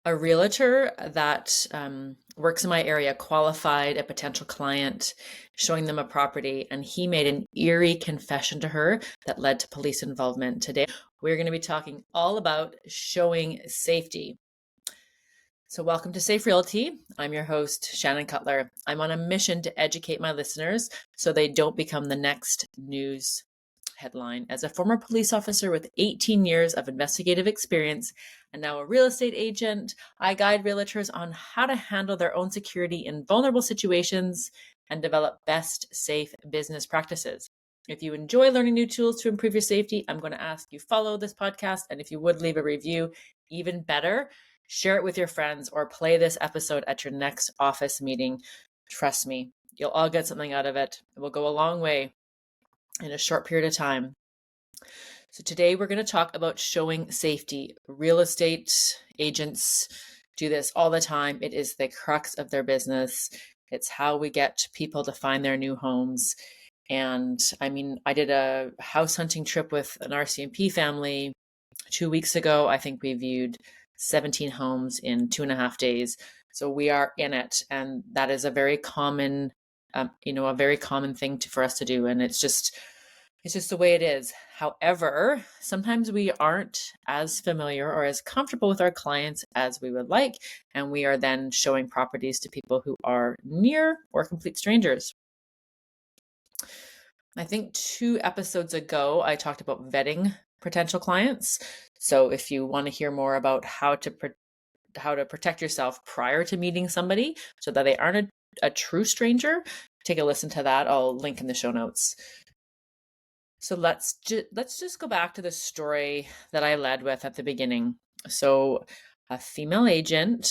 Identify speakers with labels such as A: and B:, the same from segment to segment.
A: A realtor that works in my area qualified a potential client, showing them a property, and he made an eerie confession to her that led to police involvement. Today, we're going to be talking all about showing safety. So, welcome to Safe Realty. I'm your host, Shannon Cutler. I'm on a mission to educate my listeners so they don't become the next news headline. As a former police officer with 18 years of investigative experience and now a real estate agent, I guide realtors on how to handle their own security in vulnerable situations and develop best safe business practices. If you enjoy learning new tools to improve your safety, I'm going to ask you follow this podcast. And if you would leave a review, even better, share it with your friends or play this episode at your next office meeting. Trust me, you'll all get something out of it. It will go a long way in a short period of time. So today we're going to talk about showing safety. Real estate agents do this all the time. It is the crux of their business. It's how we get people to find their new homes. And I did a house hunting trip with an RCMP family 2 weeks ago. I think we viewed 17 homes in 2.5 days. So we are in it. And that is a very common, a very common thing for us to do. And it's just the way it is. However, sometimes we aren't as familiar or as comfortable with our clients as we would like, and we are then showing properties to people who are near or complete strangers. I think 2 episodes ago, I talked about vetting potential clients. So if you want to hear more about how to protect yourself prior to meeting somebody so that they aren't a true stranger, take a listen to that. I'll link in the show notes. So let's just go back to the story that I led with at the beginning. So a female agent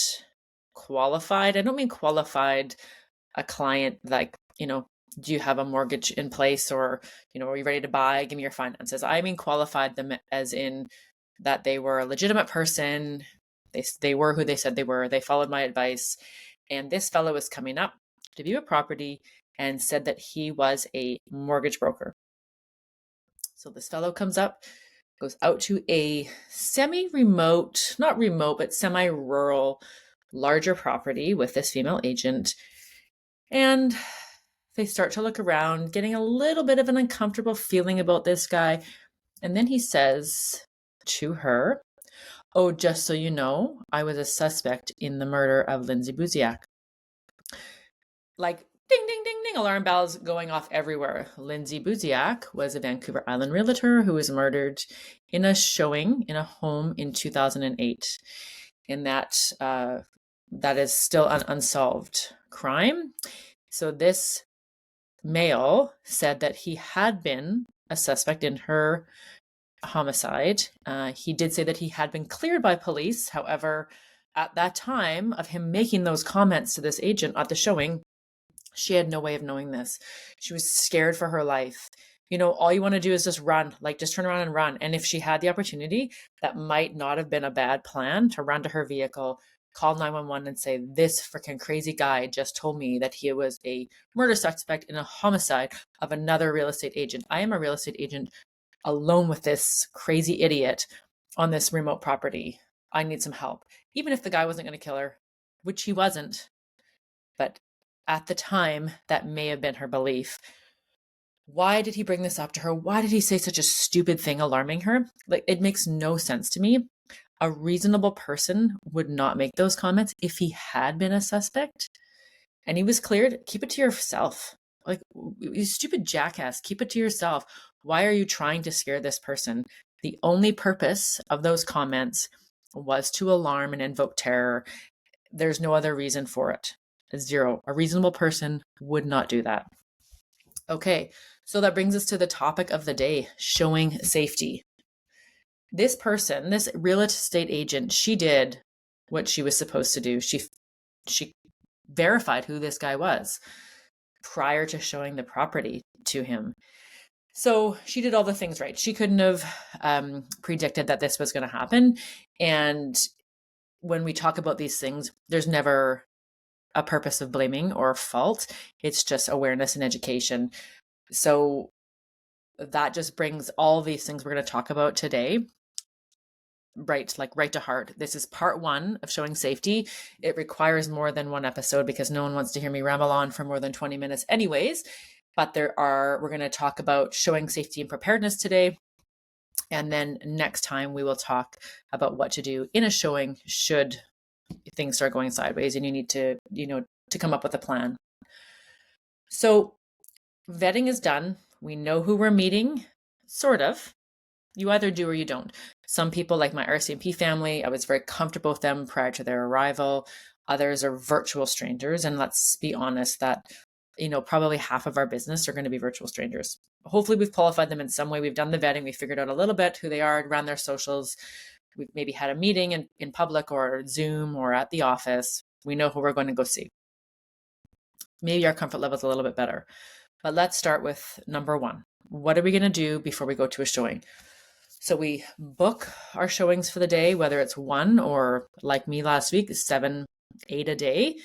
A: qualified, I don't mean qualified a client like, do you have a mortgage in place, or, are you ready to buy? Give me your finances. I mean qualified them as in that they were a legitimate person. They were who they said they were. They followed my advice. And this fellow was coming up to view a property and said that he was a mortgage broker. So this fellow comes up, goes out to a semi-remote, not remote, but semi-rural, larger property with this female agent. And they start to look around, getting a little bit of an uncomfortable feeling about this guy. And then he says to her, "Oh, just so you know, I was a suspect in the murder of Lindsay Buziak." Like, ding, ding, ding, ding, alarm bells going off everywhere. Lindsay Buziak was a Vancouver Island realtor who was murdered in a showing in a home in 2008. And that is still an unsolved crime. So this male said that he had been a suspect in her homicide. He did say that he had been cleared by police. However, at that time of him making those comments to this agent at the showing, she had no way of knowing this. She was scared for her life. All you want to do is just run, like just turn around and run. And if she had the opportunity, that might not have been a bad plan to run to her vehicle, call 911 and say, "This freaking crazy guy just told me that he was a murder suspect in a homicide of another real estate agent. I am a real estate agent alone with this crazy idiot on this remote property. I need some help." Even if the guy wasn't going to kill her, which he wasn't. But at the time, that may have been her belief. Why did he bring this up to her? Why did he say such a stupid thing alarming her? Like, it makes no sense to me. A reasonable person would not make those comments if he had been a suspect and he was cleared. Keep it to yourself. Like, you stupid jackass, keep it to yourself. Why are you trying to scare this person? The only purpose of those comments was to alarm and invoke terror. There's no other reason for it. Zero. A reasonable person would not do that. Okay, so that brings us to the topic of the day, showing safety. This person, this real estate agent, she did what she was supposed to do. She verified who this guy was prior to showing the property to him. So she did all the things right. She couldn't have predicted that this was going to happen. And when we talk about these things, there's never a purpose of blaming or fault. It's just awareness and education. So that just brings all these things we're going to talk about today right to heart. This is part one of showing safety. It requires more than one episode because no one wants to hear me ramble on for more than 20 minutes anyways. But we're going to talk about showing safety and preparedness today. And then next time we will talk about what to do in a showing should things start going sideways and you need to, to come up with a plan. So vetting is done. We know who we're meeting, sort of. You either do or you don't. Some people, like my RCMP family, I was very comfortable with them prior to their arrival. Others are virtual strangers. And let's be honest that, probably half of our business are going to be virtual strangers. Hopefully we've qualified them in some way. We've done the vetting. We figured out a little bit who they are, ran their socials. We've maybe had a meeting in public or Zoom or at the office. We know who we're going to go see. Maybe our comfort level is a little bit better. But let's start with number one. What are we going to do before we go to a showing? So we book our showings for the day, whether it's one or like me last week, 7, 8 a day.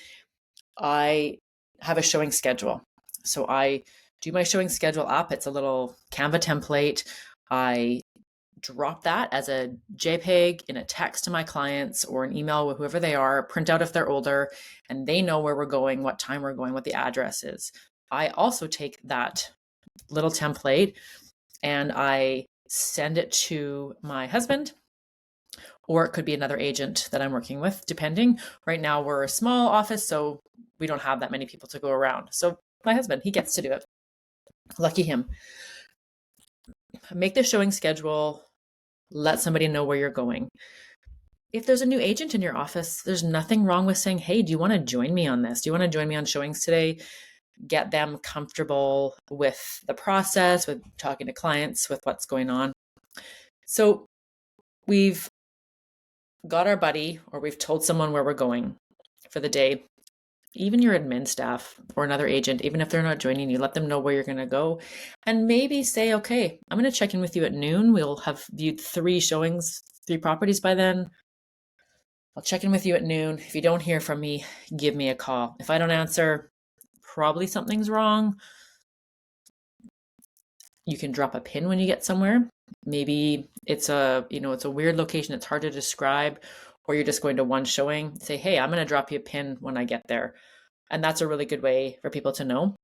A: I have a showing schedule. So I do my showing schedule up. It's a little Canva template. I drop that as a JPEG in a text to my clients or an email with whoever they are, print out if they're older, and they know where we're going, what time we're going, what the address is. I also take that little template and I send it to my husband, or it could be another agent that I'm working with, depending. Right now, we're a small office, so we don't have that many people to go around. So my husband, he gets to do it. Lucky him. Make the showing schedule. Let somebody know where you're going. If there's a new agent in your office, there's nothing wrong with saying, hey, do you want to join me on this? Do you want to join me on showings today? Get them comfortable with the process, with talking to clients, with what's going on. So we've got our buddy, or we've told someone where we're going for the day. Even your admin staff or another agent, even if they're not joining you, let them know where you're going to go and maybe say, okay, I'm going to check in with you at noon. We'll have viewed 3 showings, 3 properties by then. I'll check in with you at noon. If you don't hear from me, give me a call. If I don't answer, probably something's wrong. You can drop a pin when you get somewhere. Maybe it's a weird location. It's hard to describe, or you're just going to one showing. Say, hey, I'm going to drop you a pin when I get there. And that's a really good way for people to know.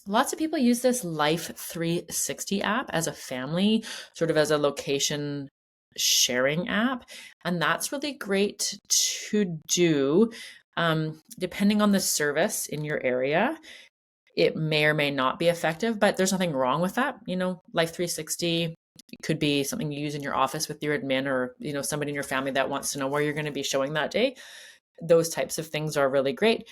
A: Lots of people use this Life 360 app as a family, sort of as a location sharing app. And that's really great to do. Depending on the service in your area, it may or may not be effective, but there's nothing wrong with that. Life 360 could be something you use in your office with your admin or, somebody in your family that wants to know where you're going to be showing that day. Those types of things are really great.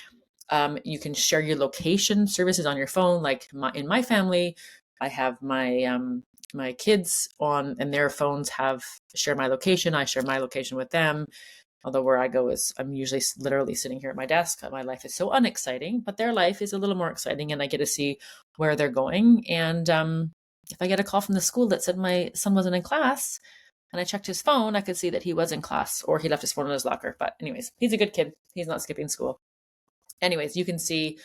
A: You can share your location services on your phone. Like in my family, I have my kids on, and their phones have share my location. I share my location with them. Although where I go is I'm usually literally sitting here at my desk. My life is so unexciting, but their life is a little more exciting, and I get to see where they're going. And if I get a call from the school that said my son wasn't in class, and I checked his phone, I could see that he was in class, or he left his phone in his locker. But anyways, he's a good kid. He's not skipping school. Anyways, you can see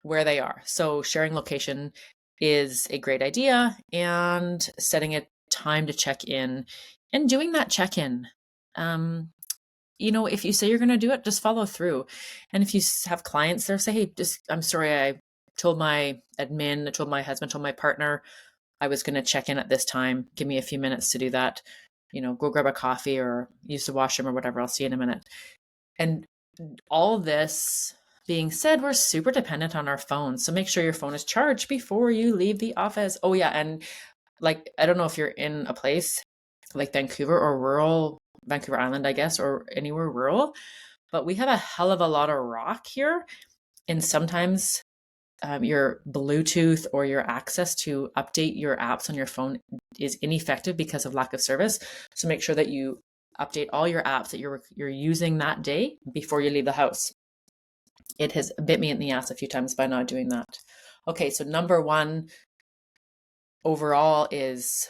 A: where they are. So sharing location is a great idea, and setting a time to check in and doing that check-in. If you say you're going to do it, just follow through. And if you have clients there, say, hey, I'm sorry, I told my admin, I told my husband, told my partner I was going to check in at this time. Give me a few minutes to do that. Go grab a coffee or use the washroom or whatever. I'll see you in a minute. And all this being said, we're super dependent on our phones. So make sure your phone is charged before you leave the office. Oh yeah. And I don't know if you're in a place like Vancouver or rural Vancouver Island, I guess, or anywhere rural, but we have a hell of a lot of rock here. And sometimes your Bluetooth or your access to update your apps on your phone is ineffective because of lack of service. So make sure that you update all your apps that you're using that day before you leave the house. It has bit me in the ass a few times by not doing that. Okay, so number 1 overall is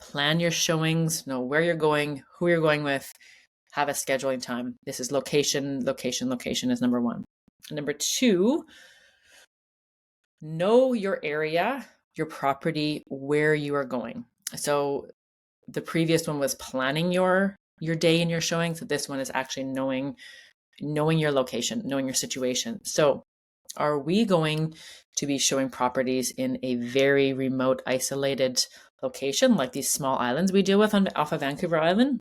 A: plan your showings, know where you're going, who you're going with, have a scheduling time. This is location is number 1. Number 2, know your area, your property, where you are going. So the previous one was planning your your day in your showing. So this one is actually knowing your location, knowing your situation. So are we going to be showing properties in a very remote, isolated location, like these small islands we deal with off of Vancouver Island?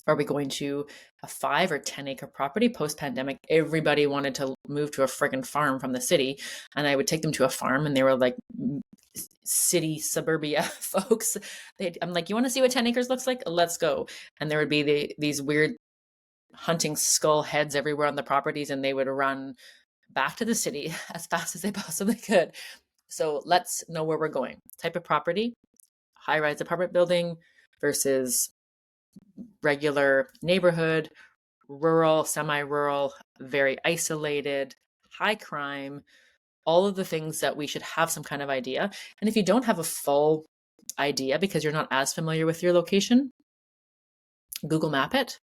A: Are we going to a 5 or 10 acre property? Post pandemic, everybody wanted to move to a friggin' farm from the city. And I would take them to a farm and they were like city suburbia folks. I'm like, you want to see what 10 acres looks like? Let's go. And there would be these weird hunting skull heads everywhere on the properties, and they would run back to the city as fast as they possibly could. So let's know where we're going. Type of property, high-rise apartment building versus regular neighborhood, rural, semi-rural, very isolated, high crime, all of the things that we should have some kind of idea. And if you don't have a full idea because you're not as familiar with your location, Google Map it,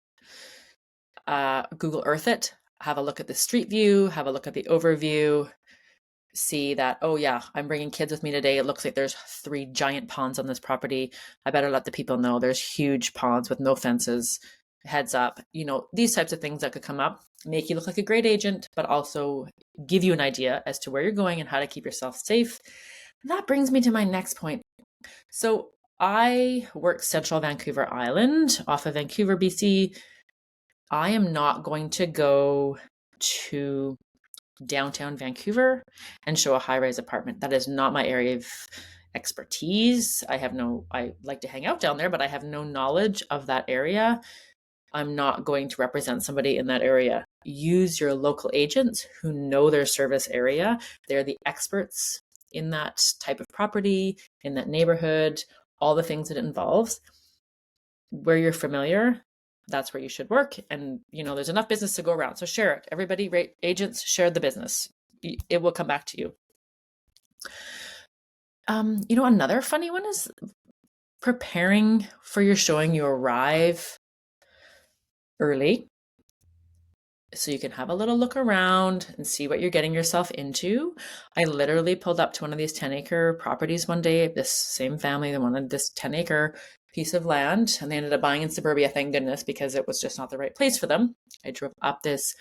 A: Google Earth it, have a look at the street view, have a look at the overview, see that, oh yeah, I'm bringing kids with me today. It looks like there's 3 giant ponds on this property. I better let the people know there's huge ponds with no fences. Heads up, these types of things that could come up, make you look like a great agent, but also give you an idea as to where you're going and how to keep yourself safe. That brings me to my next point. So I work Central Vancouver Island off of Vancouver, BC. I am not going to go to downtown Vancouver and show a high-rise apartment. That is not my area of expertise. I like to hang out down there, but I have no knowledge of that area. I'm not going to represent somebody in that area. Use your local agents who know their service area. They're the experts in that type of property, in that neighborhood, all the things that it involves. Where you're familiar, that's where you should work. And, there's enough business to go around. So share it. Everybody, agents, share the business. It will come back to you. Another funny one is preparing for your showing. You arrive early so you can have a little look around and see what you're getting yourself into. I literally pulled up to one of these 10-acre properties one day. This same family, they wanted this 10-acre piece of land, and they ended up buying in suburbia, thank goodness, because it was just not the right place for them. I drove up this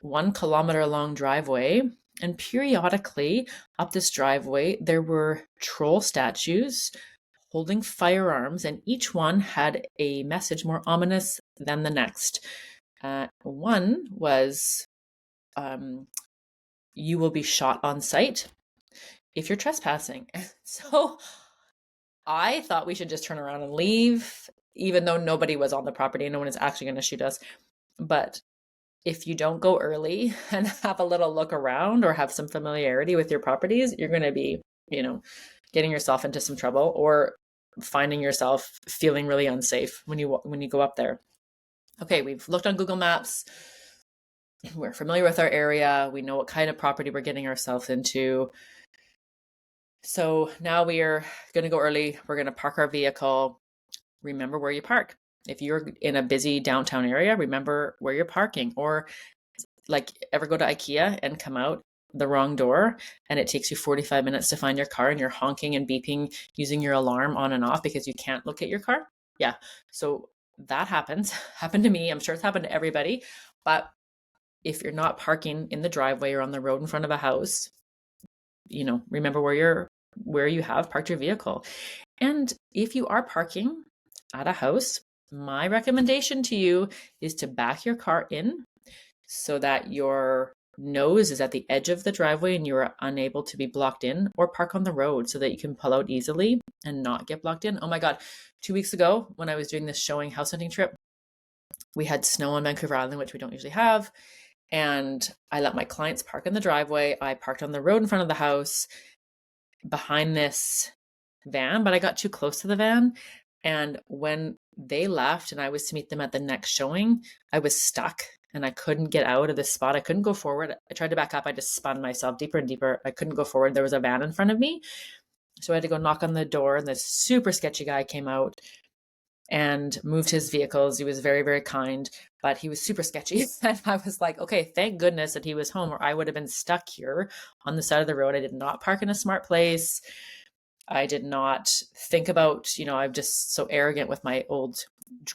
A: 1 kilometer long driveway, and periodically up this driveway, there were troll statues holding firearms, and each one had a message more ominous than the next. One was, you will be shot on sight if you're trespassing. So I thought we should just turn around and leave, even though nobody was on the property and no one is actually going to shoot us. But if you don't go early and have a little look around or have some familiarity with your properties, you're going to be, getting yourself into some trouble or finding yourself feeling really unsafe when you go up there. Okay, we've looked on Google Maps. We're familiar with our area. We know what kind of property we're getting ourselves into. So now we are going to go early. We're going to park our vehicle. Remember where you park. If you're in a busy downtown area, remember where you're parking. Or like, ever go to IKEA and come out the wrong door and it takes you 45 minutes to find your car and you're honking and beeping using your alarm on and off because you can't locate your car? Yeah. So that happened to me. I'm sure it's happened to everybody. But if you're not parking in the driveway or on the road in front of a house, remember where you have parked your vehicle. And if you are parking at a house, my recommendation to you is to back your car in so that your nose is at the edge of the driveway and you are unable to be blocked in, or park on the road so that you can pull out easily and not get blocked in. Oh my God. 2 weeks ago, when I was doing this showing house hunting trip, we had snow on Vancouver Island, which we don't usually have. And I let my clients park in the driveway. I parked on the road in front of the house behind this van, but I got too close to the van. And when they left and I was to meet them at the next showing, I was stuck and I couldn't get out of this spot. I couldn't go forward. I tried to back up. I just spun myself deeper and deeper. I couldn't go forward. There was a van in front of me. So I had to go knock on the door, and this super sketchy guy came out and moved his vehicles. He was very, very kind, but he was super sketchy. And I was like, okay, thank goodness that he was home, or I would have been stuck here on the side of the road. I did not park in a smart place. I did not think about, I'm just so arrogant with my old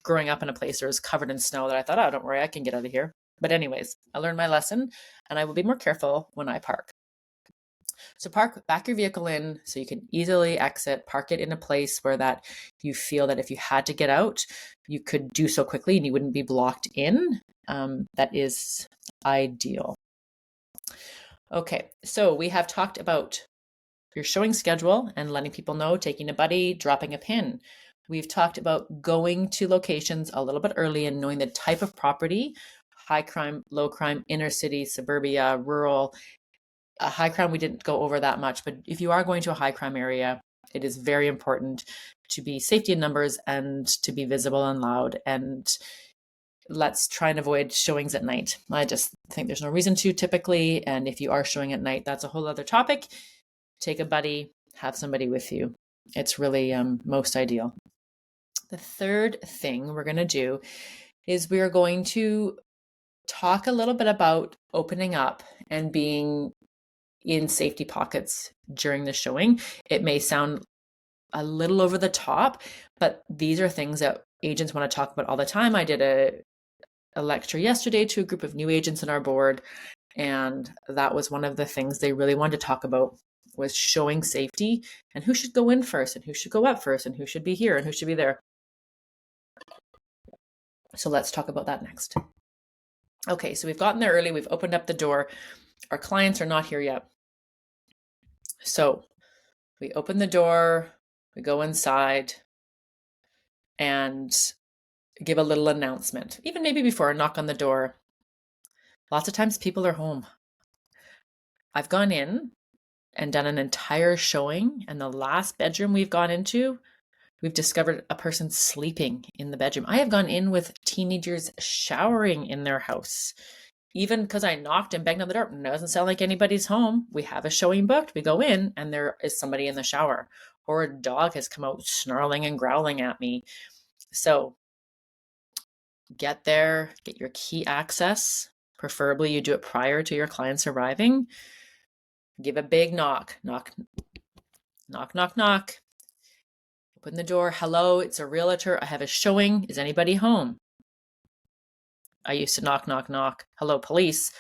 A: growing up in a place that was covered in snow that I thought, oh, don't worry, I can get out of here. But anyways, I learned my lesson and I will be more careful when I park. So back your vehicle in so you can easily exit, park it in a place where that you feel that if you had to get out, you could do so quickly and you wouldn't be blocked in. That is ideal. Okay, so we have talked about your showing schedule and letting people know, taking a buddy, dropping a pin. We've talked about going to locations a little bit early and knowing the type of property, high crime, low crime, inner city, suburbia, rural. High crime, we didn't go over that much, but if you are going to a high crime area, it is very important to be safety in numbers and to be visible and loud. And let's try and avoid showings at night. I just think there's no reason to typically. And if you are showing at night, that's a whole other topic. Take a buddy, have somebody with you. It's really most ideal. The third thing we're going to do is we are going to talk a little bit about opening up and being in safety pockets during the showing. It may sound a little over the top, but these are things that agents want to talk about all the time. I did a lecture yesterday to a group of new agents in our board, and that was one of the things they really wanted to talk about was showing safety and who should go in first and who should go up first and who should be here and who should be there. So let's talk about that next. Okay, so we've gotten there early. We've opened up the door. Our clients are not here yet. So we open the door, we go inside and give a little announcement, even maybe before a knock on the door. Lots of times people are home. I've gone in and done an entire showing, and the last bedroom we've gone into, we've discovered a person sleeping in the bedroom. I have gone in with teenagers showering in their house. Even because I knocked and banged on the door, it doesn't sound like anybody's home. We have a showing booked. We go in and there is somebody in the shower, or a dog has come out snarling and growling at me. So get there, get your key access. Preferably you do it prior to your clients arriving. Give a big knock, knock, knock, knock, knock. Open the door. Hello, it's a realtor. I have a showing. Is anybody home? I used to knock, knock, knock. Hello, police.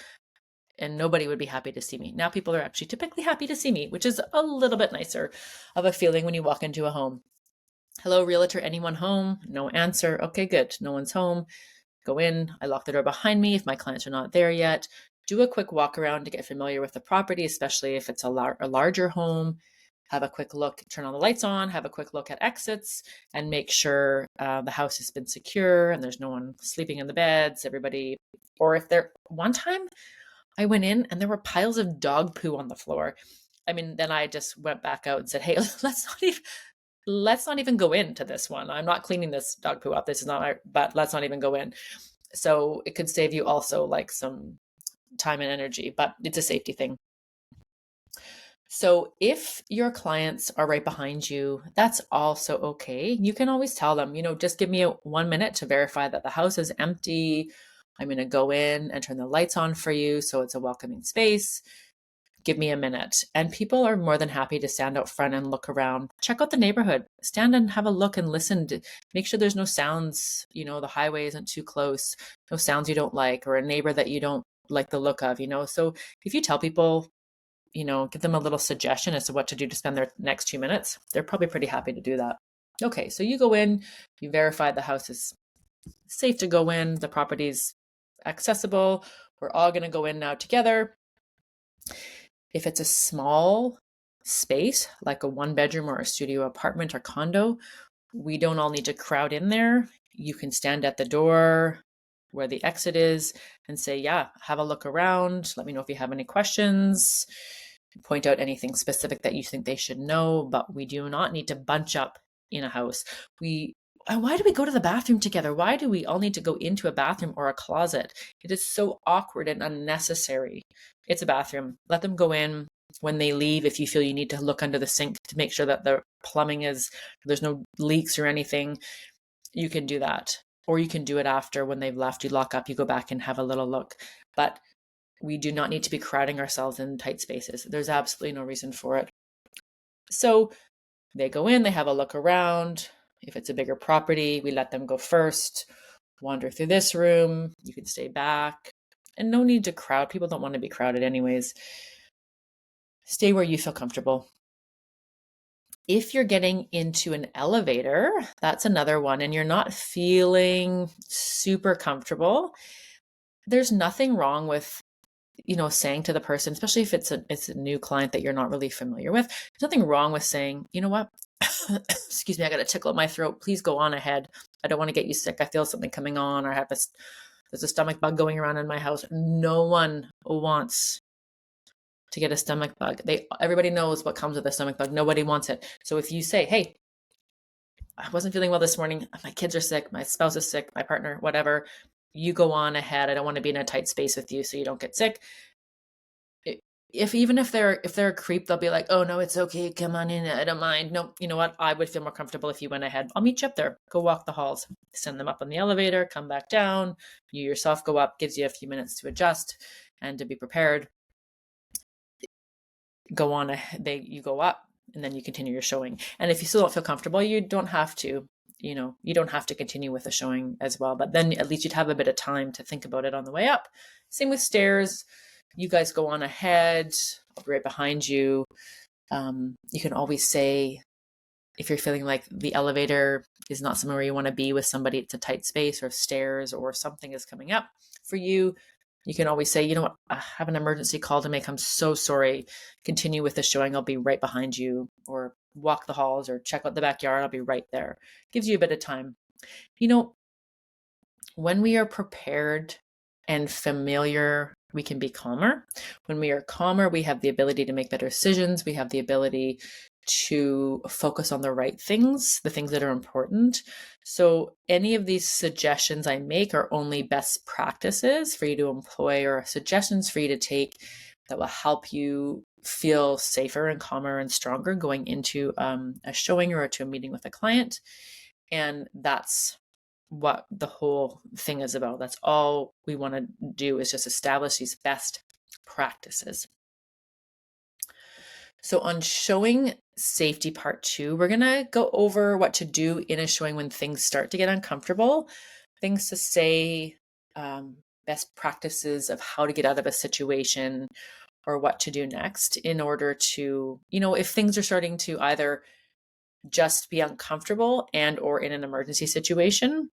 A: And nobody would be happy to see me. Now people are actually typically happy to see me, which is a little bit nicer of a feeling when you walk into a home. Hello, realtor, anyone home? No answer. Okay, good. No one's home. Go in. I lock the door behind me if my clients are not there yet. Do a quick walk around to get familiar with the property, especially if it's a larger home. Have a quick look, turn all the lights on, have a quick look at exits, and make sure the house has been secure and there's no one sleeping in the beds. Everybody, or if there, one time I went in and there were piles of dog poo on the floor. I mean, then I just went back out and said, hey, let's not even go into this one. I'm not cleaning this dog poo up. This is not, but let's not even go in. So it could save you also like some time and energy, but it's a safety thing. So if your clients are right behind you, that's also okay. You can always tell them, just give me 1 minute to verify that the house is empty. I'm going to go in and turn the lights on for you so it's a welcoming space. Give me a minute. And people are more than happy to stand out front and look around. Check out the neighborhood. Stand and have a look and listen. Make sure there's no sounds, the highway isn't too close, no sounds you don't like, or a neighbor that you don't like the look of, So if you tell people, give them a little suggestion as to what to do to spend their next 2 minutes, they're probably pretty happy to do that. Okay, so you go in, you verify the house is safe to go in, the property's accessible. We're all going to go in now together. If it's a small space, like a 1-bedroom or a studio apartment or condo, we don't all need to crowd in there. You can stand at the door where the exit is and say, yeah, have a look around. Let me know if you have any questions. Point out anything specific that you think they should know, but we do not need to bunch up in a house. Why do we go to the bathroom together? Why do we all need to go into a bathroom or a closet? It is so awkward and unnecessary. It's a bathroom. Let them go in. When they leave, if you feel you need to look under the sink to make sure that the plumbing there's no leaks or anything, you can do that. Or you can do it after when they've left, you lock up, you go back and have a little look. But we do not need to be crowding ourselves in tight spaces. There's absolutely no reason for it. So They go in, they have a look around. If it's a bigger property, we let them go first, wander through this room. You can stay back. And no need to crowd. People don't want to be crowded anyways. Stay where you feel comfortable. If you're getting into an elevator, that's another one, and you're not feeling super comfortable, there's nothing wrong with, saying to the person, especially if it's a new client that you're not really familiar with, there's nothing wrong with saying, you know what, excuse me, I got a tickle in my throat. Please go on ahead. I don't want to get you sick. I feel something coming on, or there's a stomach bug going around in my house. No one wants to get a stomach bug. Everybody knows what comes with a stomach bug. Nobody wants it. So if you say, hey, I wasn't feeling well this morning, my kids are sick, my spouse is sick, my partner, whatever, you go on ahead. I don't want to be in a tight space with you so you don't get sick. If they're a creep, they'll be like, oh no, it's okay, come on in, I don't mind. No, you know what, I would feel more comfortable if you went ahead. I'll meet you up there. Go walk the halls, send them up on the elevator, come back down, you yourself go up. Gives you a few minutes to adjust and to be prepared. Go on, you go up, and then you continue your showing. And if you still don't feel comfortable, you don't have to continue with the showing as well, but then at least you'd have a bit of time to think about it on the way up. Same with stairs. You guys go on ahead. I'll be right behind you. You can always say, if you're feeling like the elevator is not somewhere you want to be with somebody, it's a tight space, or stairs, or something is coming up for you, you can always say, you know what, I have an emergency call to make. I'm so sorry. Continue with the showing. I'll be right behind you, or walk the halls, or check out the backyard. I'll be right there. Gives you a bit of time. When we are prepared and familiar, we can be calmer. When we are calmer, we have the ability to make better decisions. We have the ability to focus on the right things, the things that are important. So any of these suggestions I make are only best practices for you to employ, or suggestions for you to take that will help you feel safer and calmer and stronger going into a showing or to a meeting with a client. And that's what the whole thing is about. That's all we want to do, is just establish these best practices. So on showing safety part 2, we're going to go over what to do in a showing when things start to get uncomfortable, things to say, best practices of how to get out of a situation, or what to do next in order to, if things are starting to either just be uncomfortable and or in an emergency situation.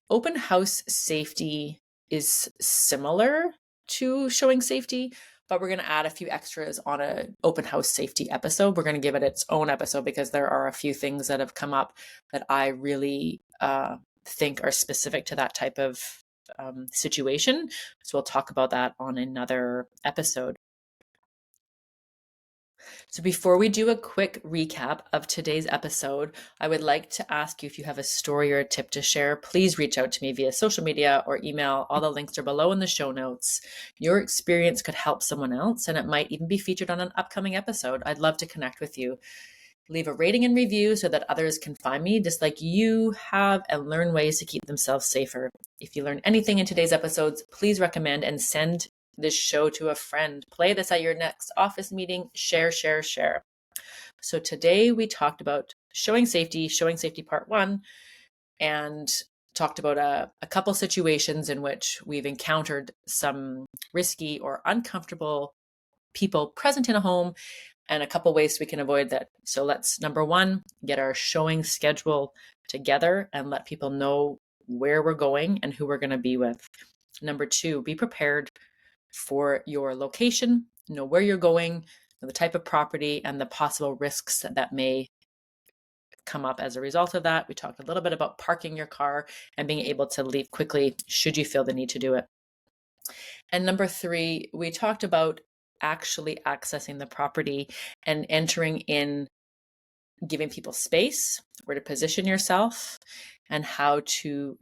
A: Open house safety is similar to showing safety, but we're going to add a few extras on an open house safety episode. We're going to give it its own episode because there are a few things that have come up that I really think are specific to that type of situation. So we'll talk about that on another episode. So before we do a quick recap of today's episode, I would like to ask you, if you have a story or a tip to share, please reach out to me via social media or email. All the links are below in the show notes. Your experience could help someone else, and it might even be featured on an upcoming episode. I'd love to connect with you. Leave a rating and review so that others can find me just like you have, and learn ways to keep themselves safer. If you learn anything in today's episodes, please recommend and send this show to a friend. Play this at your next office meeting. Share, share, share. So today we talked about showing safety part 1, and talked about a couple situations in which we've encountered some risky or uncomfortable people present in a home, and a couple ways we can avoid that. So let's, number 1, get our showing schedule together and let people know where we're going and who we're going to be with. Number 2, be prepared for your location, know where you're going, the type of property, and the possible risks that may come up as a result of that. We talked a little bit about parking your car and being able to leave quickly should you feel the need to do it. And number 3, we talked about actually accessing the property and entering in, giving people space, where to position yourself, and how to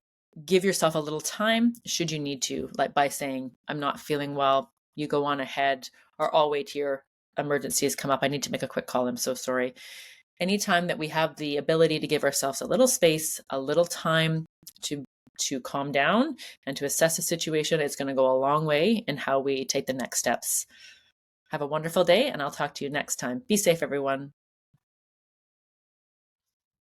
A: give yourself a little time should you need to, like by saying, I'm not feeling well, you go on ahead, or I'll wait till your emergency has come up. I need to make a quick call. I'm so sorry. Anytime that we have the ability to give ourselves a little space, a little time to calm down and to assess the situation, it's going to go a long way in how we take the next steps. Have a wonderful day, and I'll talk to you next time. Be safe, everyone.